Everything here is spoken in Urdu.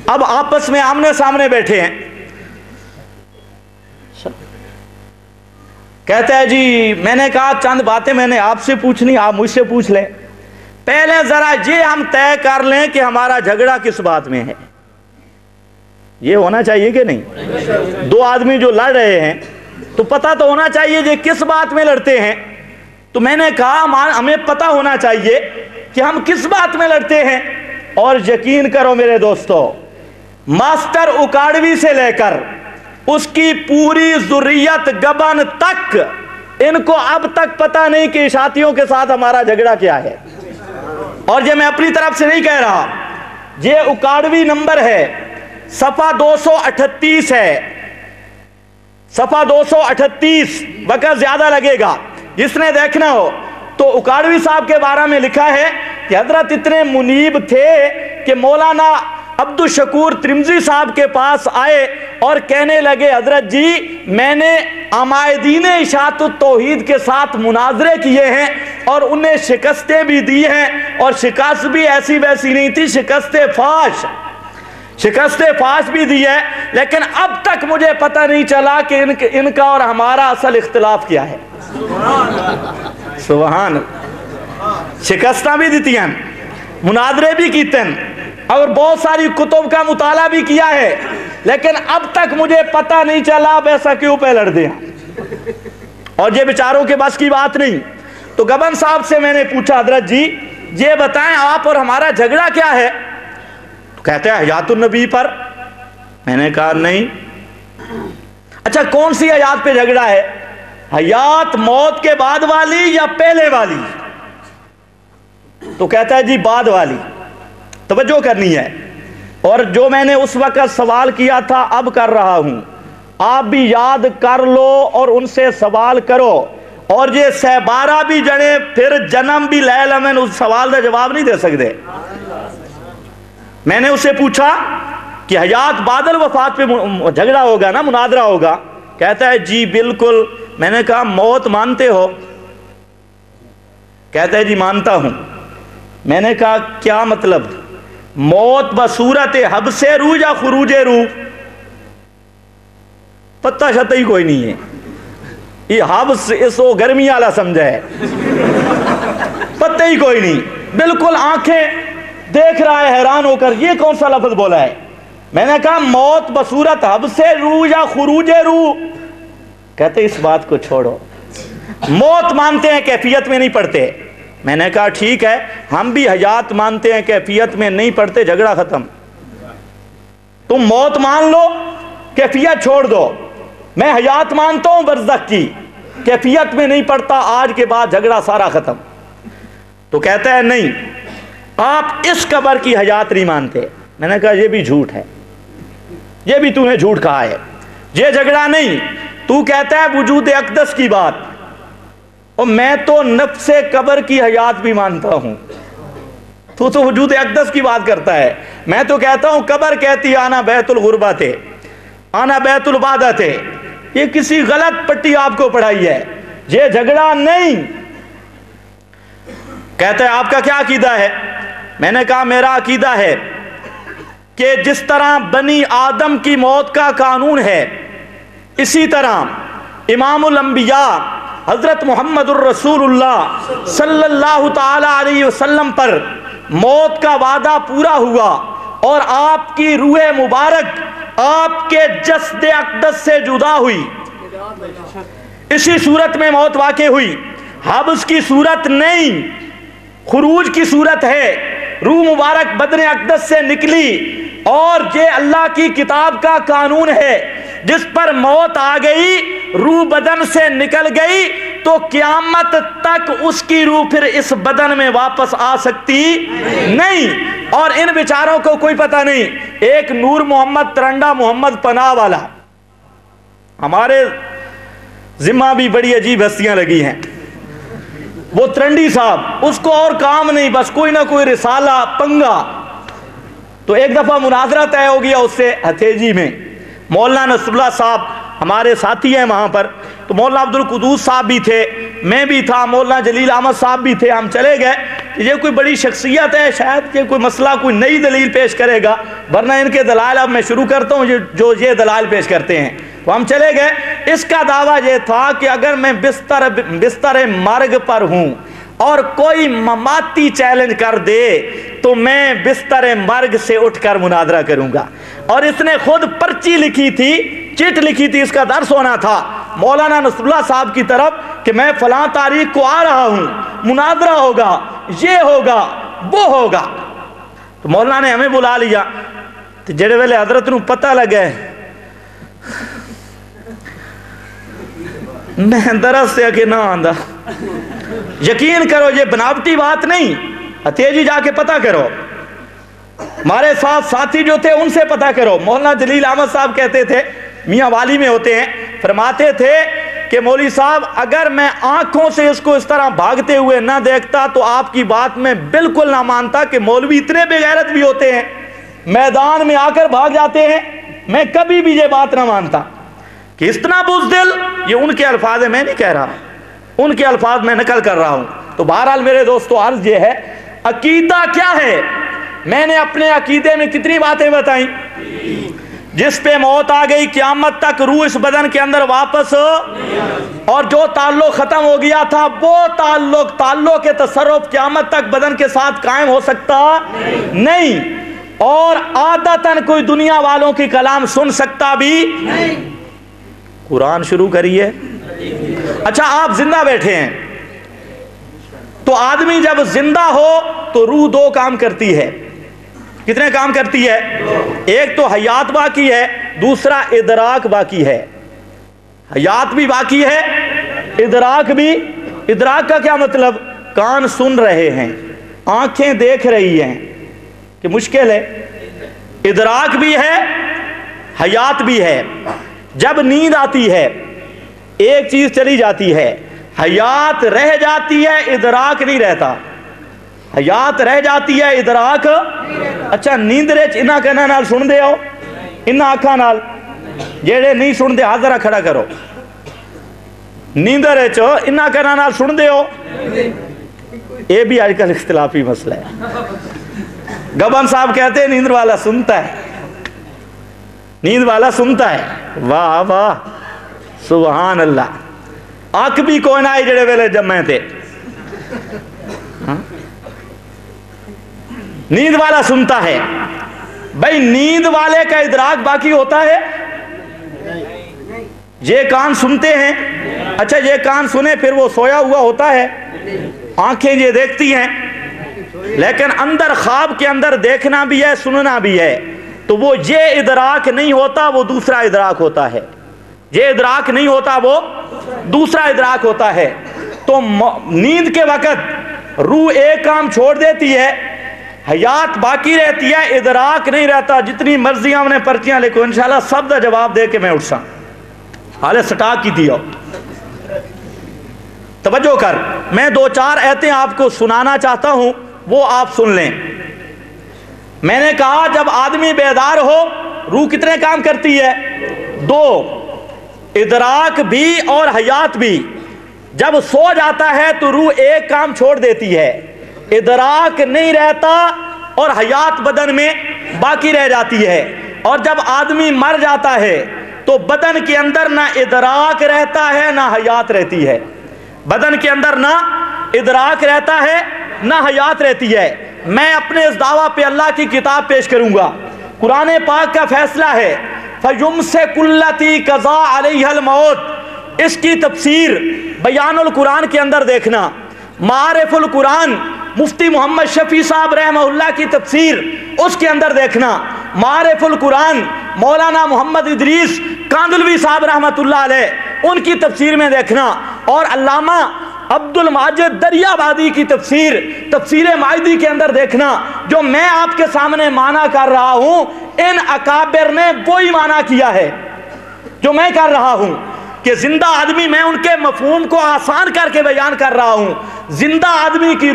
اب آپس میں آمنے سامنے بیٹھے ہیں. کہتا ہے جی میں نے کہا چند باتیں میں نے آپ سے پوچھنی، آپ مجھ سے پوچھ لیں. پہلے ذرا یہ ہم طے کر لیں کہ ہمارا جھگڑا کس بات میں ہے. یہ ہونا چاہیے کہ نہیں؟ دو آدمی جو لڑ رہے ہیں تو پتہ تو ہونا چاہیے یہ کس بات میں لڑتے ہیں. تو میں نے کہا ہمیں پتہ ہونا چاہیے کہ ہم کس بات میں لڑتے ہیں. اور یقین کرو میرے دوستو، ماسٹر اکاڑوی سے لے کر اس کی پوری ذریت گبن تک ان کو اب تک پتہ نہیں کہ اشاعتیوں کے ساتھ ہمارا جھگڑا کیا ہے. اور یہ میں اپنی طرف سے نہیں کہہ رہا، یہ اکاڑوی نمبر ہے، صفحہ 238 ہے، صفحہ 238. وقت زیادہ لگے گا، جس نے دیکھنا ہو تو اکاڑوی صاحب کے بارے میں لکھا ہے کہ حضرت اتنے منیب تھے کہ مولانا عبد الشکور ترمذی صاحب کے پاس آئے اور کہنے لگے حضرت جی میں نے عمائدین اشاعت التوحید کے ساتھ مناظرے کیے ہیں اور انہیں شکستیں بھی دی ہیں، اور شکست بھی ایسی ویسی نہیں تھی، شکست فاش بھی دی ہے، لیکن اب تک مجھے پتہ نہیں چلا کہ ان کا اور ہمارا اصل اختلاف کیا ہے. سبحان اللہ. شکستہ بھی دیتی ہیں، مناظرے بھی کیتے ہیں، اور بہت ساری کتب کا مطالعہ بھی کیا ہے، لیکن اب تک مجھے پتہ نہیں چلا ایسا کیوں پہ لڑ دیا. اور یہ بیچاروں کے بس کی بات نہیں. تو گبن صاحب سے میں نے پوچھا حضرت جی یہ بتائیں آپ اور ہمارا جھگڑا کیا ہے. تو کہتے ہیں حیات النبی پر. میں نے کہا نہیں. اچھا کون سی حیات پہ جھگڑا ہے؟ حیات موت کے بعد والی یا پہلے والی؟ تو کہتا ہے جی بعد والی. توجہ کرنی ہے. اور جو میں نے اس وقت سوال کیا تھا اب کر رہا ہوں، آپ بھی یاد کر لو اور ان سے سوال کرو. اور یہ سہبارہ بھی جڑے پھر جنم بھی لے لمن اس سوال کا جواب نہیں دے سکتے. میں نے اس سے پوچھا کہ حیات بعد الوفات پہ جھگڑا ہوگا نا، مناظرہ ہوگا؟ کہتا ہے جی بالکل. میں نے کہا موت مانتے ہو؟ کہتا ہے جی مانتا ہوں. میں نے کہا کیا مطلب؟ موت بصورت حبس روح یا خروج روح؟ پتہ شتہ ہی کوئی نہیں ہے. یہ حبس اس وہ گرمی والا سمجھا ہے، پتہ ہی کوئی نہیں. بالکل آنکھیں دیکھ رہا ہے حیران ہو کر، یہ کون سا لفظ بولا ہے؟ میں نے کہا موت بصورت حبس روح یا خروج روح. کہتے اس بات کو چھوڑو، موت مانتے ہیں کیفیت میں نہیں پڑھتے. میں نے کہا ٹھیک ہے، ہم بھی حیات مانتے ہیں کیفیت میں نہیں پڑھتے، جھگڑا ختم. تم موت مان لو، کیفیت چھوڑ دو. میں حیات مانتا ہوں برزخ کی، کیفیت میں نہیں پڑھتا، آج کے بعد جھگڑا سارا ختم. تو کہتا ہے نہیں آپ اس قبر کی حیات نہیں مانتے. میں نے کہا یہ بھی جھوٹ ہے، یہ بھی تو نے جھوٹ کہا ہے، یہ جھگڑا نہیں. تو کہتا ہے وجود اقدس کی بات، اور میں تو نفس قبر کی حیات بھی مانتا ہوں. تو وجود اقدس کی بات کرتا ہے. میں تو کہتا ہوں قبر کہتی آنا بیت الغربت ہے، آنا بیت العبادت ہے. یہ کسی غلط پٹی آپ کو پڑھائی ہے، یہ جھگڑا نہیں. کہتا ہے آپ کا کیا عقیدہ ہے؟ میں نے کہا میرا عقیدہ ہے کہ جس طرح بنی آدم کی موت کا قانون ہے، اسی طرح امام الانبیاء حضرت محمد الرسول اللہ صلی اللہ تعالی علیہ وسلم پر موت کا وعدہ پورا ہوا، اور آپ کی روح مبارک آپ کے جسد اقدس سے جدا ہوئی. اسی صورت میں موت واقع ہوئی، حبس کی صورت نہیں، خروج کی صورت ہے. روح مبارک بدن اقدس سے نکلی، اور یہ اللہ کی کتاب کا قانون ہے. جس پر موت آ گئی، روح بدن سے نکل گئی، تو قیامت تک اس کی روح پھر اس بدن میں واپس آ سکتی نہیں. اور ان بیچاروں کو کوئی پتہ نہیں. ایک نور محمد ترنڈا محمد پناہ والا، ہمارے ذمہ بھی بڑی عجیب ہستیاں لگی ہیں. وہ ترنڈی صاحب، اس کو اور کام نہیں، بس کوئی نہ کوئی رسالہ پنگا. تو ایک دفعہ مناظرہ طے ہو گیا اس سے ہتھیجی میں. مولانا نصر اللہ صاحب ہمارے ساتھی ہیں وہاں پر، تو مولانا عبد القدوس صاحب بھی تھے، میں بھی تھا، مولانا جلیل احمد صاحب بھی تھے. ہم چلے گئے یہ کوئی بڑی شخصیت ہے، شاید یہ کوئی مسئلہ کوئی نئی دلیل پیش کرے گا، ورنہ ان کے دلائل اب میں شروع کرتا ہوں جو یہ دلائل پیش کرتے ہیں۔ تو ہم چلے گئے، اس کا دعویٰ یہ تھا کہ اگر میں بستر مرگ پر ہوں اور کوئی مماتی چیلنج کر دے تو میں بستر مرگ سے اٹھ کر مناظرہ کروں گا۔ اور اس نے خود پرچی لکھی تھی، چٹ لکھی تھی، اس کا درس ہونا تھا مولانا نصر اللہ صاحب کی طرف کہ میں فلاں تاریخ کو آ رہا ہوں، مناظرہ ہوگا، یہ ہوگا، وہ ہوگا۔ تو مولانا نے ہمیں بلا لیا، تو جڑے ویلے حضرت نو پتہ لگا ہے میں درس سے کہ نہ آندہ، یقین کرو یہ بناوٹی بات نہیں، تیجی جا کے پتہ کرو، ہمارے ساتھ ساتھی جو تھے ان سے پتہ کرو۔ مولانا جلیل احمد صاحب کہتے تھے، میاں والی میں ہوتے ہیں، فرماتے تھے کہ مولوی صاحب اگر میں آنکھوں سے اس کو اس طرح بھاگتے ہوئے نہ دیکھتا تو آپ کی بات میں بالکل نہ مانتا کہ مولوی اتنے بے غیرت بھی ہوتے ہیں، میدان میں آ کر بھاگ جاتے ہیں، میں کبھی بھی یہ بات نہ مانتا کہ اتنا بزدل۔ یہ ان کے الفاظ ہیں، میں نہیں کہہ رہا، ان کے الفاظ میں نقل کر رہا ہوں۔ تو بہرحال میرے دوستو عرض یہ ہے، عقیدہ کیا ہے؟ میں نے اپنے عقیدے میں کتنی باتیں بتائیں؟ جس پہ موت آ گئی قیامت تک روح اس بدن کے اندر واپس، اور جو تعلق ختم ہو گیا تھا وہ تعلق کے تصرف قیامت تک بدن کے ساتھ قائم ہو سکتا نہیں، اور عادتاً کوئی دنیا والوں کی کلام سن سکتا بھی نہیں۔ قرآن شروع کریے۔ اچھا آپ زندہ بیٹھے ہیں تو آدمی جب زندہ ہو تو روح دو کام کرتی ہے۔ کتنے کام کرتی ہے؟ ایک تو حیات باقی ہے، دوسرا ادراک باقی ہے۔ حیات بھی باقی ہے، ادراک بھی۔ ادراک کا کیا مطلب؟ کان سن رہے ہیں، آنکھیں دیکھ رہی ہیں کہ مشکل ہے، ادراک بھی ہے، حیات بھی ہے۔ جب نیند آتی ہے ایک چیز چلی جاتی ہے، حیات رہ جاتی ہے، ادراک نہیں رہتا۔ حیات رہ جاتی ہے، ادراک۔ اچھا نیند رچ انہا کہنا نال سن دے ہو، انہا آنکھاں نال، جیڑے نہیں سن دے ہاتھ ذرا کھڑا کرو۔ نیند رچ انہا کہنا نال سن دے ہو، یہ بھی آج کل اختلافی مسئلہ ہے۔ گبن صاحب کہتے ہیں نیند والا سنتا ہے، نیند والا سنتا ہے۔ واہ واہ سبحان اللہ، آنکھ بھی کوئی نہ آئی جڑے ویلے جب میں تھے، نیند والا سنتا ہے۔ بھائی نیند والے کا ادراک باقی ہوتا ہے؟ یہ کان سنتے ہیں، اچھا یہ کان سنے پھر وہ سویا ہوا ہوتا ہے، آنکھیں یہ دیکھتی ہیں، لیکن اندر خواب کے اندر دیکھنا بھی ہے، سننا بھی ہے، تو وہ یہ ادراک نہیں ہوتا، وہ دوسرا ادراک ہوتا ہے۔ یہ ادراک نہیں ہوتا، وہ دوسرا ادراک ہوتا ہے۔ تو نیند کے وقت روح ایک کام چھوڑ دیتی ہے، حیات باقی رہتی ہے، ادراک نہیں رہتا۔ جتنی مرضی ہم نے پرچیاں لکھو، انشاءاللہ سب دا جواب دے کے میں اٹھ سا، حالے سٹاک کی دیا۔ توجہ کر، میں دو چار ایتیں آپ کو سنانا چاہتا ہوں، وہ آپ سن لیں۔ میں نے کہا جب آدمی بیدار ہو روح کتنے کام کرتی ہے؟ دو، ادراک بھی اور حیات بھی۔ جب سو جاتا ہے تو روح ایک کام چھوڑ دیتی ہے، ادراک نہیں رہتا اور حیات بدن میں باقی رہ جاتی ہے۔ اور جب آدمی مر جاتا ہے تو بدن کے اندر نہ ادراک رہتا ہے نہ حیات رہتی ہے، بدن کے اندر نہ ادراک رہتا ہے نہ حیات رہتی ہے۔ میں اپنے اس دعویٰ پہ اللہ کی کتاب پیش کروں گا، قرآن پاک کا فیصلہ ہے، فَيُمْسِكُ الَّتِي قَضَىٰ عَلَيْهَا الْمَوْتِ۔ اس کی تفسیر بیان القرآن کے اندر دیکھنا، معارف القرآن مفتی محمد شفیع صاحب رحمہ اللہ کی تفسیر اس کے اندر دیکھنا، معارف القرآن مولانا محمد ادریس کاندلوی صاحب رحمۃ اللہ علیہ ان کی تفسیر میں دیکھنا، اور علامہ عبد الماجد دریابادی کی تفسیر مائدی کے اندر دیکھنا۔ جو میں آپ کے سامنے معنی کر رہا ہوں ان اکابر نے وہی معنی کیا ہے جو میں کر رہا ہوں، کہ زندہ آدمی، میں ان کے مفہوم کو آسان کر کے بیان کر رہا ہوں، زندہ آدمی کی